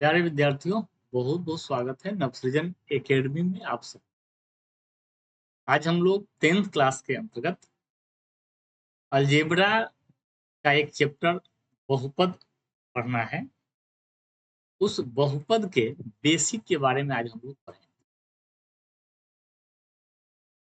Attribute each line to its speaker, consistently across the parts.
Speaker 1: प्यारे विद्यार्थियों, बहुत बहुत स्वागत है नवसृजन एकेडमी में आप सब। आज हम लोग 10th क्लास के अंतर्गत अलजेब्रा का एक चैप्टर बहुपद पढ़ना है। उस बहुपद के बेसिक के बारे में आज हम लोग पढ़ेंगे।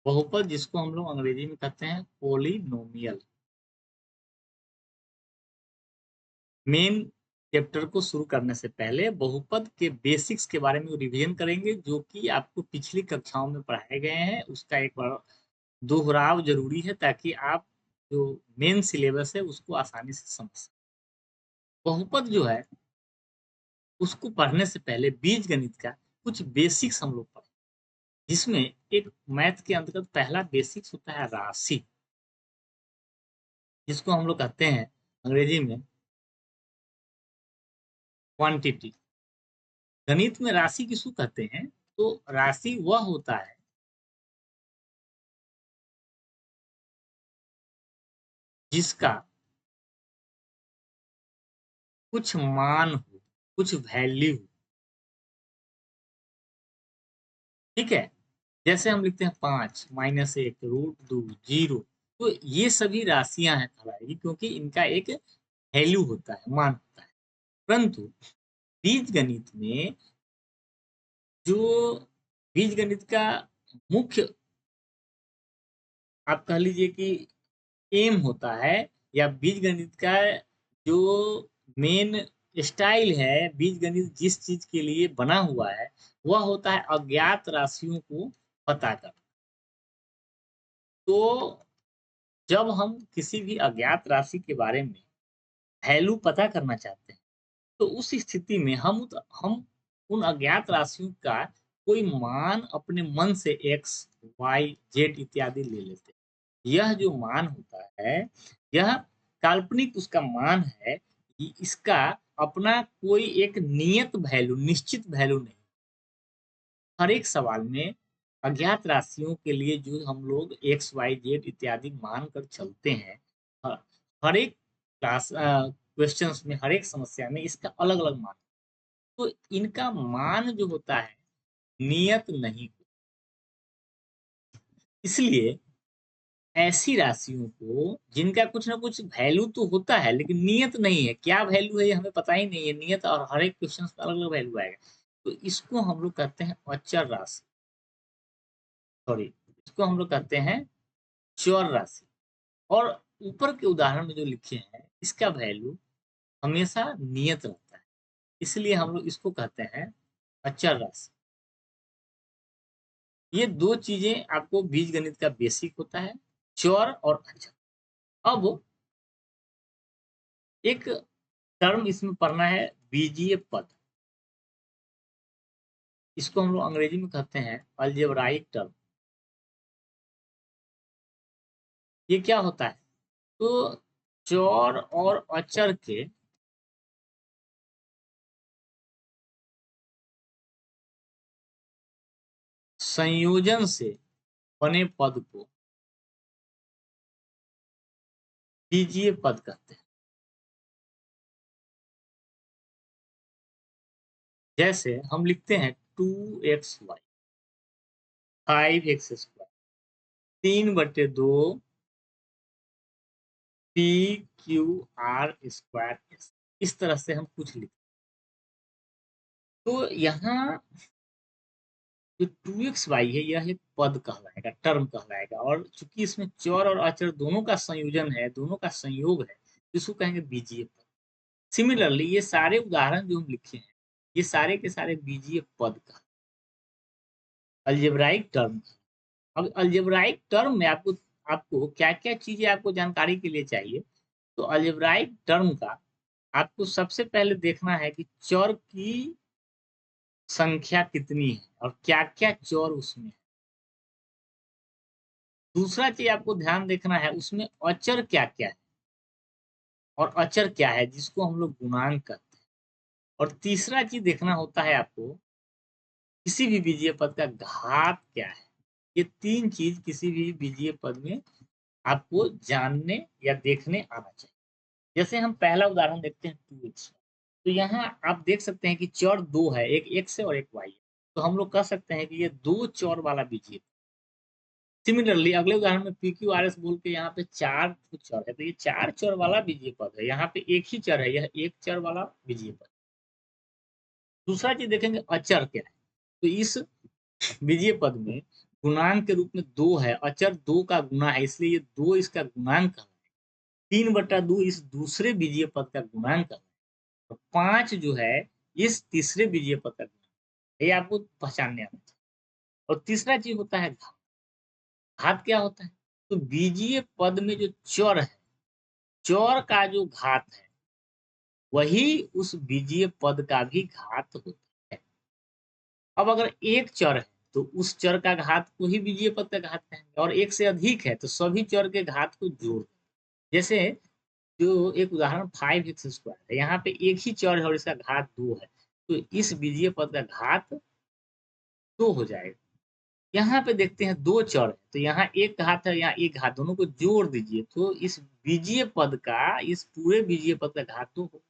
Speaker 1: बहुपद जिसको हम लोग अंग्रेजी में कहते हैं पॉलिनोमियल। मेन चैप्टर को शुरू करने से पहले बहुपद के बेसिक्स के बारे में रिवीजन करेंगे, जो कि आपको पिछली कक्षाओं में पढ़ाए गए हैं। उसका एक बार दोहराव जरूरी है ताकि आप जो मेन सिलेबस है उसको आसानी से समझ सकें। बहुपद जो है उसको पढ़ने से पहले बीज गणित का कुछ बेसिक्स हम लोग पढ़ें, जिसमें एक मैथ के अंतर्गत पहला बेसिक्स होता है राशि, जिसको हम लोग कहते हैं अंग्रेजी में क्वांटिटी। गणित में राशि किसको कहते हैं? तो राशि वह होता है जिसका कुछ मान हो, कुछ वैल्यू हो। ठीक है, जैसे हम लिखते हैं 5 -1 √2 0। तो ये सभी राशियां हैं कहलाएगी, क्योंकि इनका एक वैल्यू होता है, मान होता है। परंतु बीज गणित में जो बीज गणित का मुख्य आप कह लीजिए कि एम होता है, या बीज गणित का जो मेन स्टाइल है, बीज गणित जिस चीज के लिए बना हुआ है वह होता है अज्ञात राशियों को पता करना। तो जब हम किसी भी अज्ञात राशि के बारे में वैल्यू पता करना चाहते हैं, तो उस स्थिति में हम उन अज्ञात राशियों का कोई मान अपने मन से एक्स, वाई, जेड इत्यादि ले लेते हैं। यह जो मान होता है, यह काल्पनिक उसका मान है। इसका अपना कोई एक नियत वैल्यू, निश्चित वैल्यू नहीं। हर एक सवाल में अज्ञात राशियों के लिए जो हम लोग एक्स, वाई, जेड इत्यादि मान कर चलते हैं, ह- हर एक क्लास क्वेश्चंस में, हर एक समस्या में इसका अलग अलग मान। तो इनका मान जो होता है नियत नहीं। इसलिए ऐसी राशियों को जिनका कुछ ना कुछ वैल्यू तो होता है लेकिन नियत नहीं है, क्या वैल्यू है ये हमें पता ही नहीं है। नियत और हर एक क्वेश्चन का अलग अलग वैल्यू आएगा, तो इसको हम लोग कहते हैं अचर राशि। सॉरी, इसको हम लोग कहते हैं चर राशि। और ऊपर के उदाहरण में जो लिखे हैं इसका वैल्यू हमेशा नियत रहता है, इसलिए हम लोग इसको कहते हैं अचर राशि। ये दो चीजें आपको बीज गणित का बेसिक होता है, चर और अचर। अब एक टर्म इसमें पढ़ना है, बीजीय पद। इसको हम लोग अंग्रेजी में कहते हैं अलजेब्राइक टर्म। ये क्या होता है? तो चर और अचर के संयोजन से बने पद को बीजीय पद कहते हैं। जैसे हम लिखते हैं 2xy, 5x², 3/2 PQR²। इस तरह से हम कुछ लिखते हैं। तो यहाँ जो 2xy है यह एक पद कहलाएगा, टर्म कहलाएगा। और चूंकि इसमें चर और अचर दोनों का संयोजन है, दोनों का संयोग है, तो इसको कहेंगे बीजीय पद। सिमिलरली ये सारे उदाहरण जो हम लिखे हैं, ये सारे के सारे बीजीय पद का अलजेब्राइक टर्म। अब अलजेब्राइक टर्म में आपको आपको क्या क्या चीजें आपको जानकारी के लिए चाहिए। तो अलजेब्राइक टर्म का आपको सबसे पहले देखना है कि चर की संख्या कितनी है और क्या क्या चर उसमें है। दूसरा चीज आपको ध्यान देखना है, उसमें अचर क्या क्या है और अचर क्या है जिसको हम लोग गुणांक कहते हैं। और तीसरा चीज देखना होता है आपको, किसी भी बीजीय पद का घात क्या है। ये तीन चीज किसी भी बीजीय पद में आपको जानने या देखने आना चाहिए। जैसे हम पहला उदाहरण देखते हैं 2x। तो यहाँ आप देख सकते हैं कि चर 2 है, एक x है और एक y है। तो हम लोग कह सकते हैं कि ये 2 चर वाला बीजीय। सिमिलरली अगले उदाहरण में पी क्यू आर एस बोल के यहाँ पे 4 चर है, तो ये 4 चर वाला बीजीय पद है। यहाँ पे एक ही चर है, यह एक चर वाला बीजीय पद। दूसरा चीज देखेंगे अचर क्या है। तो इस बीजीय पद में गुणांक के रूप में 2 है, अचर 2 का गुना है, इसलिए ये 2 इसका गुणांक है। 3/2 इस दूसरे बीजीय पद का गुणांक है, और 5 जो है इस तीसरे बीजीय पद का गुणांक है। ये आपको पहचानने आना चाहिए। और तीसरा चीज होता है घात। घात क्या होता है? तो बीजीय पद में जो चर है, चर का जो घात है वही उस बीजीय पद का भी घात होता है। अब अगर एक चर है तो उस चर का घात को ही बीजीय पद का घात कहेंगे, और एक से अधिक है तो सभी चर के घात को जोड़ दें। जैसे जो एक उदाहरण 5x² है, यहाँ पे एक ही चर है और इसका घात 2 है, तो इस बीजीय पद का घात 2 हो जाएगा। यहाँ पे देखते हैं 2 चर है, तो यहाँ एक घात है, यहाँ एक घात, दोनों को जोड़ दीजिए तो इस बीजीय पद का, इस पूरे बीजीय पद का घात 2 हो।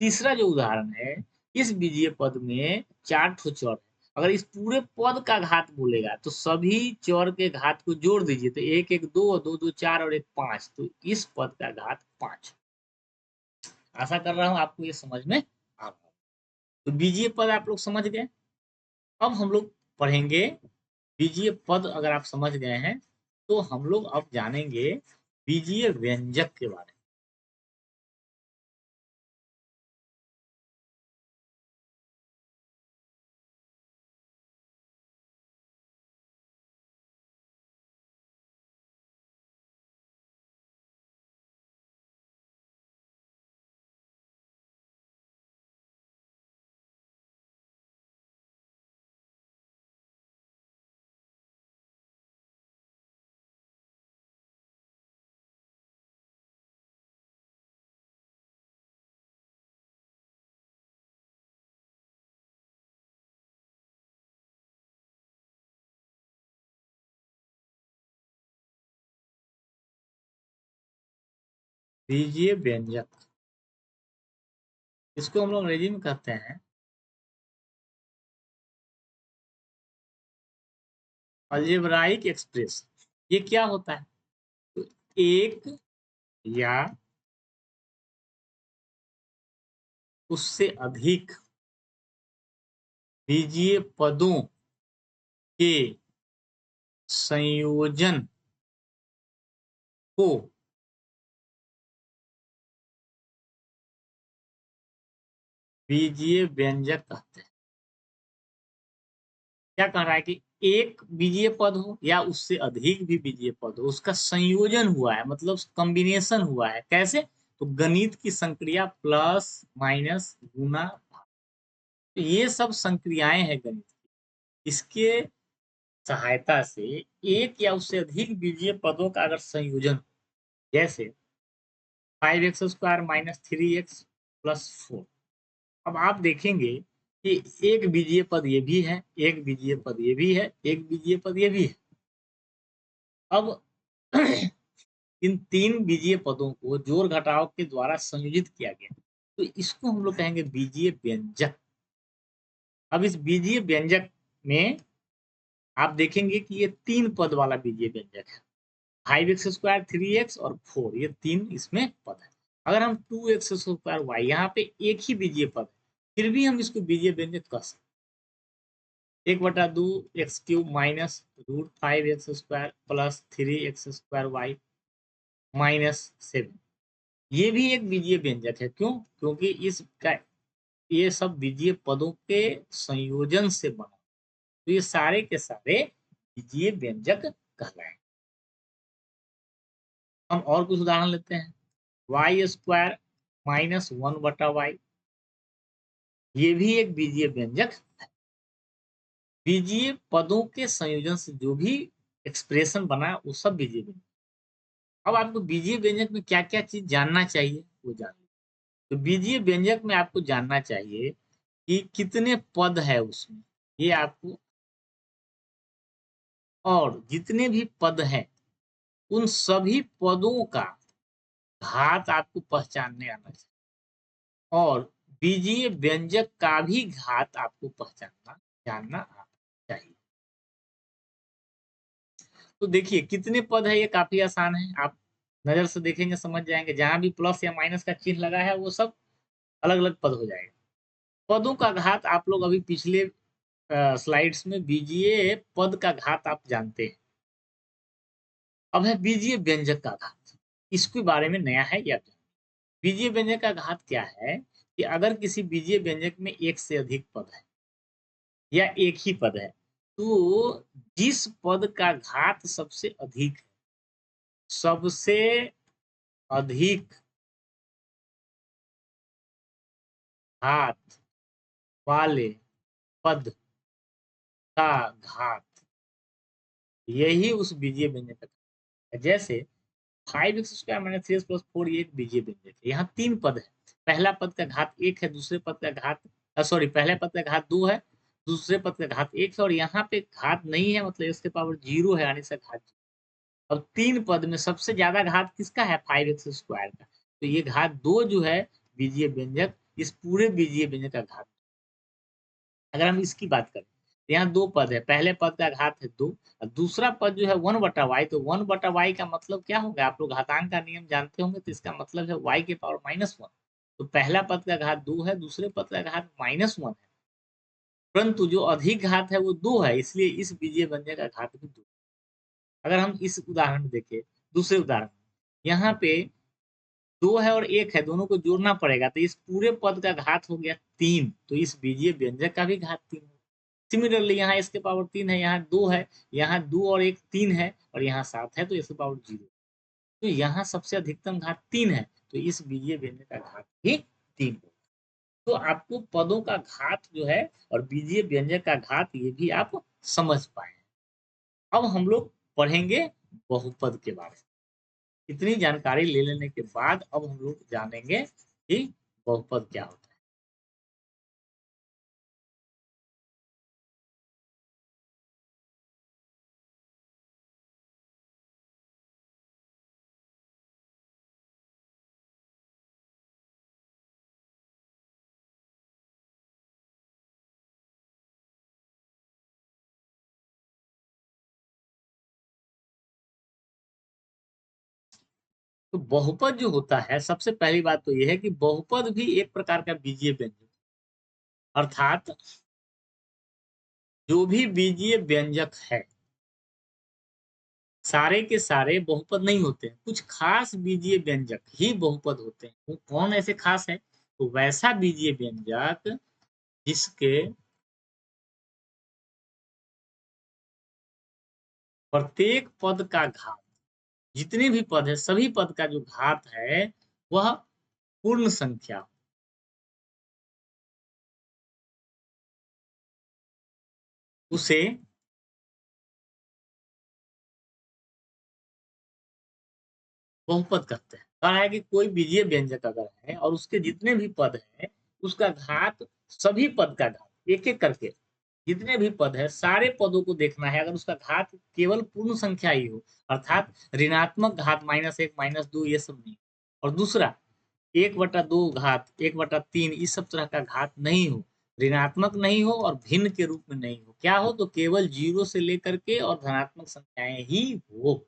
Speaker 1: तीसरा जो उदाहरण है, इस बीजीय पद में 4 ठो चर है। अगर इस पूरे पद का घात बोलेगा तो सभी चर के घात को जोड़ दीजिए, तो 1 1 2, 2 2 4 और 1 5, तो इस पद का घात 5। आशा कर रहा हूँ आपको ये समझ में आ रहा है। तो बीजीय पद आप लोग समझ गए। अब हम लोग पढ़ेंगे बीजीय पद। अगर आप समझ गए हैं तो हम लोग अब जानेंगे बीजीय व्यंजक के बारे में। बीजीय व्यंजक, इसको हम लोग अंग्रेजी में कहते हैं अलजेब्राइक एक्सप्रेशन। ये क्या होता है? तो एक या उससे अधिक बीजीय पदों के संयोजन को बीजीय व्यंजक कहते हैं। क्या कह रहा है कि एक बीजीय पद हो या उससे अधिक भी बीजीय पद हो, उसका संयोजन हुआ है, मतलब कॉम्बिनेशन हुआ है। कैसे? तो गणित की संक्रिया प्लस माइनस गुना भाग, तो ये सब संक्रियाएं हैं गणित की। इसके सहायता से एक या उससे अधिक बीजीय पदों का अगर संयोजन, जैसे 5x² माइनस 3x प्लस 4। अब आप देखेंगे कि एक बीजीय पद ये भी है, एक बीजीय पद ये भी है, एक बीजीय पद ये भी है। अब इन 3 बीजीय पदों को जोड़ घटाव के द्वारा संयोजित किया गया, तो इसको हम लोग कहेंगे बीजीय व्यंजक। अब इस बीजीय व्यंजक में आप देखेंगे कि ये 3 पद वाला बीजीय व्यंजक है। 5x², 3x और 4, ये 3 इसमें पद है। अगर हम 2x² y, यहाँ पे एक ही बीजीय पद है, फिर भी हम इसको बीजीय व्यंजक कह सकते हैं। 1/2 x³ minus √5x² plus 3x² y minus 7, ये भी एक बीजीय व्यंजक है। क्यों? क्योंकि इसका, ये सब बीजीय पदों के संयोजन से बना, तो ये सारे के सारे बीजीय व्यंजक कहलाएंगे। हम और कुछ उदाहरण लेते हैं। y² माइनस 1/y, ये भी एक बीजीय व्यंजक है। बीजीय पदों के संयोजन से जो भी एक्सप्रेशन बना वो सब बीजीय व्यंजक। अब आपको बीजीय व्यंजक में क्या क्या चीज जानना चाहिए वो जान लीजिए। तो बीजीय व्यंजक में आपको जानना चाहिए कि कितने पद है उसमें, ये आपको, और जितने भी पद हैं उन सभी पदों का घात आपको पहचानने आना चाहिए। और बीजीय व्यंजक का भी घात आपको पहचानना जानना आना चाहिए। तो देखिए कितने पद है, ये काफी आसान है, आप नजर से देखेंगे समझ जाएंगे। जहां भी प्लस या माइनस का चिन्ह लगा है वो सब अलग अलग पद हो जाएगा। पदों का घात आप लोग अभी पिछले स्लाइड्स में बीजीय पद का घात आप जानते हैं। अब है बीजीय व्यंजक का घात, इसके बारे में नया है या बीजीय व्यंजक का घात क्या है कि अगर किसी बीजीय व्यंजक में एक से अधिक पद है या एक ही पद है, तो जिस पद का घात सबसे अधिक है, सबसे अधिक घात वाले पद का घात, यही उस बीजीय व्यंजक का घात है। जैसे 5x² - 3x + 4 ये एक बीजीय व्यंजक है। यहाँ तीन पद है, पहला पद का घात एक है, दूसरे पद का घात सॉरी पहले पद का घात दो है, दूसरे पद का घात एक है, और यहाँ पे घात नहीं है, मतलब इसके पावर जीरो है, यानी से घात। अब तीन पद में सबसे ज्यादा घात किसका है? 5x² का। तो ये घात दो जो है बीजीय व्यंजक, इस पूरे बीजीय व्यंजक का घात। अगर हम इसकी बात करें तो यहाँ दो पद है, पहले पद का घात है दो, और दूसरा पद जो है 1/y। तो 1/y का मतलब क्या होगा? आप लोग घातांक का नियम जानते होंगे, तो इसका मतलब है y के पावर -1। तो पहला पद का घात दो है, दूसरे पद का घात -1 है, परंतु जो अधिक घात है वो दो है, इसलिए इस बीजीय व्यंजक का घात भी दो। अगर हम इस उदाहरण में देखें, दूसरे उदाहरण यहाँ पे दो है और एक है, दोनों को जोड़ना पड़ेगा, तो इस पूरे पद का घात हो गया तीन, तो इस बीजीय व्यंजक का भी घात तीन है। सिमिलरली यहाँ इसके पावर तीन है, यहाँ दो है, यहाँ दो और एक तीन है, और यहाँ सात है, तो इसके पावर जीरो। तो यहाँ सबसे अधिकतम घात तीन है, तो इस बीजीय व्यंजक का घात भी तीन होगा। तो आपको पदों का घात जो है और बीजीय व्यंजक का घात, ये भी आप समझ पाए। अब हम लोग पढ़ेंगे बहुपद के बारे में। इतनी जानकारी ले लेने के बाद अब हम लोग जानेंगे कि बहुपद क्या होता है। तो बहुपद जो होता है, सबसे पहली बात तो यह है कि बहुपद भी एक प्रकार का बीजीय व्यंजक, अर्थात जो भी बीजीय व्यंजक है सारे के सारे बहुपद नहीं होते हैं, कुछ खास बीजीय व्यंजक ही बहुपद होते हैं। वो कौन ऐसे खास है? तो वैसा बीजीय व्यंजक जिसके प्रत्येक पद का घात, जितने भी पद है सभी पद का जो घात है वह पूर्ण संख्या हो, उसे बहुपद कहते हैं। कहा है कि कोई बीजीय व्यंजक अगर है और उसके जितने भी पद हैं, उसका घात, सभी पद का घात एक एक करके, जितने भी पद है सारे पदों को देखना है, अगर उसका घात केवल पूर्ण संख्या ही हो, अर्थात ऋणात्मक घात -1 -2 ये सब नहीं, और दूसरा 1/2 घात 1/3 इस सब तरह का घात नहीं हो, ऋणात्मक नहीं हो और भिन्न के रूप में नहीं हो, क्या हो? तो केवल जीरो से लेकर के और धनात्मक संख्याएं ही हो,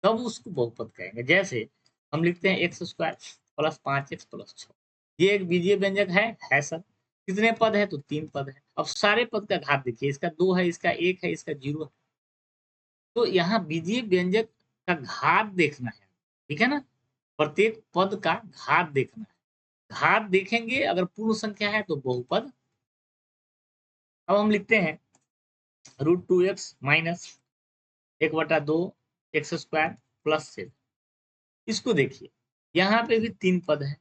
Speaker 1: तब उसको बहुपद कहेंगे। जैसे हम लिखते हैं x² + 5x + 6, ये एक बीजीय व्यंजक है सर। कितने पद है? तो तीन पद है। अब सारे पद का घात देखिए, इसका दो है, इसका एक है, इसका जीरो है। तो यहाँ बीजीय व्यंजक का घात देखना है, ठीक है ना? प्रत्येक पद का घात देखना है। घात देखेंगे, अगर पूर्ण संख्या है तो बहुपद। अब हम लिखते हैं √2x - 1/2 x² + 7। इसको देखिए, यहाँ पे भी तीन पद है,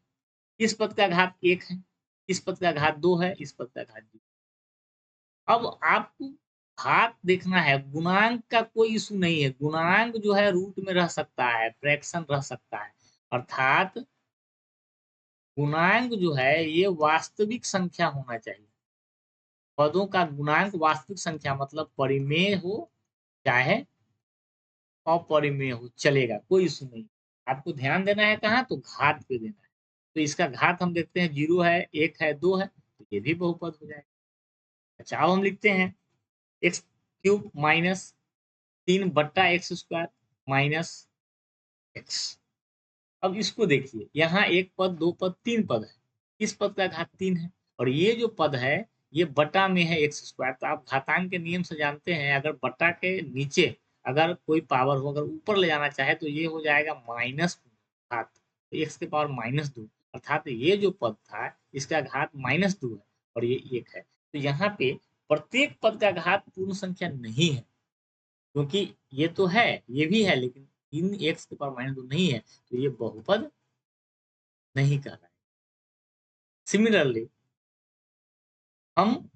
Speaker 1: इस पद का घात एक है, इस पद का घात दो है, इस पद का घात जीरो। अब आपको घात देखना है, गुणांक का कोई इशू नहीं है। गुणांक जो है रूट में रह सकता है, फ्रैक्शन रह सकता है, अर्थात गुणांक जो है ये वास्तविक संख्या होना चाहिए। पदों का गुणांक वास्तविक संख्या, मतलब परिमेय हो चाहे अपरिमेय हो, चलेगा, कोई इशू नहीं। आपको ध्यान देना है कहाँ? तो घात पे देना है। तो इसका घात हम देखते हैं 0 है, 1 है, 2 है, तो ये भी बहुपद हो जाएगा। अच्छा, अब हम लिखते हैं x cube minus 3/x² minus x. अब इसको देखिए, यहाँ 1 पद, 2 पद, 3 पद है। इस पद का घात 3 है और ये जो पद है ये बटा में है x²। तो आप घातांक के नियम से जानते हैं, अगर बटा के नीचे अगर कोई पावर हो, अगर ऊपर ले जाना चाहे तो ये हो जाएगा माइनस घात, तो x के पावर -2, अर्थात ये जो पद था इसका घात -2 है और ये 1 है। तो यहाँ पे प्रत्येक पद का घात पूर्ण संख्या नहीं है, क्योंकि ये तो है, ये भी है, लेकिन 3x के पावर -2 नहीं है, तो ये बहुपद नहीं कहलाएगा। सिमिलरली हम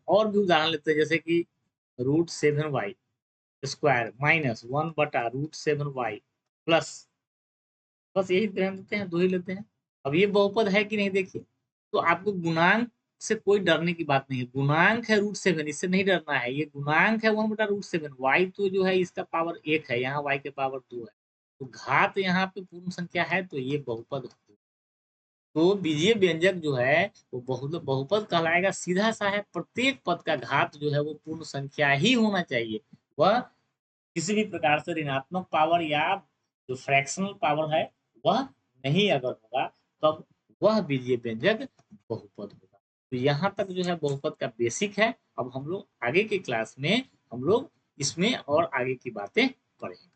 Speaker 1: और भी उदाहरण लेते हैं, जैसे कि √7y² माइनस 1/√7y प्लस, बस यही ध्यान देते हैं, 2 ही लेते हैं। अब ये बहुपद है कि नहीं देखिए, तो आपको गुणांक से कोई डरने की बात नहीं है। गुणांक है √7, इससे नहीं डरना है। ये गुणांक है 1/√7, y तो जो है इसका पावर 1 है, यहाँ y के पावर 2 है, तो घात यहाँ पे पूर्ण संख्या है, तो ये बहुपद होगी। तो बीजीय व्यंजक जो है वो बहुपद कहलाएगा, सीधा सा है। प्रत्येक पद का घात जो है वो पूर्ण संख्या ही होना चाहिए, वह किसी भी प्रकार से ऋणात्मक पावर या जो फ्रैक्शनल पावर है वह नहीं अगर होगा, तब वह बीजीय व्यंजक बहुपद होगा। तो यहाँ तक जो है बहुपद का बेसिक है। अब हम लोग आगे के क्लास में हम लोग इसमें और आगे की बातें पढ़ेंगे।